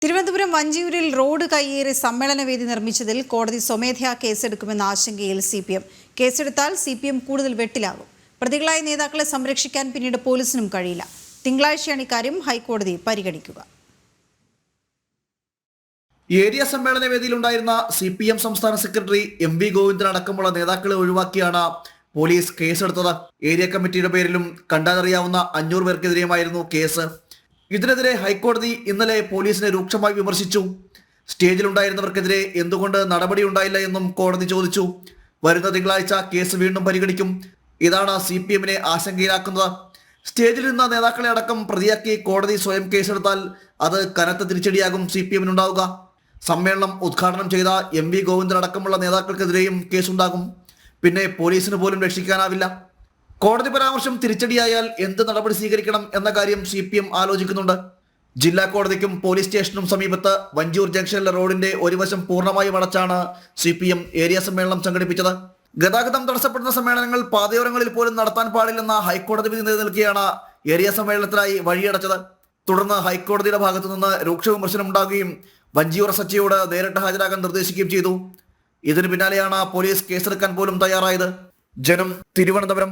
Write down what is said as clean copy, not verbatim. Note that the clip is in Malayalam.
തിരുവനന്തപുരം വഞ്ചിയൂരിൽ റോഡ് കയ്യേറി സമ്മേളനവേദി നിർമ്മിച്ചതിൽ കോടതി സ്വമേധയാ കേസെടുക്കുമെന്ന ആശങ്കയിൽ CPM. കേസെടുത്താൽ CPM കൂടുതൽ വെട്ടിലാകും. പ്രതികളായ നേതാക്കളെ സംരക്ഷിക്കാൻ പിന്നീട് പോലീസിനും കഴിയില്ല. തിങ്കളാഴ്ചയാണ് ഇക്കാര്യം ഹൈക്കോടതി പരിഗണിക്കുക. ഏരിയ സമ്മേളന വേദിയിലുണ്ടായിരുന്ന CPM സംസ്ഥാന സെക്രട്ടറി MV ഗോവിന്ദൻ അടക്കമുള്ള നേതാക്കളെ ഒഴിവാക്കിയാണ് പോലീസ് കേസെടുത്തത്. ഏരിയ കമ്മിറ്റിയുടെ പേരിലും കണ്ടാലറിയാവുന്ന 500 പേർക്കെതിരെയുമായിരുന്നു കേസ്. ഇതിനെതിരെ ഹൈക്കോടതി ഇന്നലെ പോലീസിനെ രൂക്ഷമായി വിമർശിച്ചു. സ്റ്റേജിലുണ്ടായിരുന്നവർക്കെതിരെ എന്തുകൊണ്ട് നടപടി ഉണ്ടായില്ല എന്നും കോടതി ചോദിച്ചു. വരുന്ന തിങ്കളാഴ്ച കേസ് വീണ്ടും പരിഗണിക്കും. ഇതാണ് CPMനെ ആശങ്കയിലാക്കുന്നത്. സ്റ്റേജിൽ നിന്ന നേതാക്കളെ അടക്കം പ്രതിയാക്കി കോടതി സ്വയം കേസെടുത്താൽ അത് കനത്ത തിരിച്ചടിയാകും CPMനുണ്ടാവുക. സമ്മേളനം ഉദ്ഘാടനം ചെയ്ത MV ഗോവിന്ദൻ അടക്കമുള്ള നേതാക്കൾക്കെതിരെയും കേസുണ്ടാകും. പിന്നെ പോലീസിന് പോലും രക്ഷിക്കാനാവില്ല. കോടതി പരാമർശം തിരിച്ചടിയായാൽ എന്ത് നടപടി സ്വീകരിക്കണം എന്ന കാര്യം CPM ആലോചിക്കുന്നുണ്ട്. ജില്ലാ കോടതിക്കും പോലീസ് സ്റ്റേഷനും സമീപത്ത് വഞ്ചിയൂർ ജംഗ്ഷനിലെ റോഡിന്റെ ഒരു വശം പൂർണ്ണമായും അടച്ചാണ് CPM ഏരിയ സമ്മേളനം സംഘടിപ്പിച്ചത്. ഗതാഗതം തടസ്സപ്പെടുന്ന സമ്മേളനങ്ങൾ പാതയോരങ്ങളിൽ പോലും നടത്താൻ പാടില്ലെന്ന ഹൈക്കോടതി വിധി നിലനിൽക്കെയാണ് ഏരിയ സമ്മേളനത്തിനായി വഴിയടച്ചത്. തുടർന്ന് ഹൈക്കോടതിയുടെ ഭാഗത്തു നിന്ന് രൂക്ഷ വിമർശനം ഉണ്ടാകുകയും വഞ്ചിയൂർ SHOയോട് നേരിട്ട് ഹാജരാകാൻ നിർദ്ദേശിക്കുകയും ചെയ്തു. ഇതിന് പിന്നാലെയാണ് പോലീസ് കേസെടുക്കാൻ പോലും തയ്യാറായത്. ജനം, തിരുവനന്തപുരം.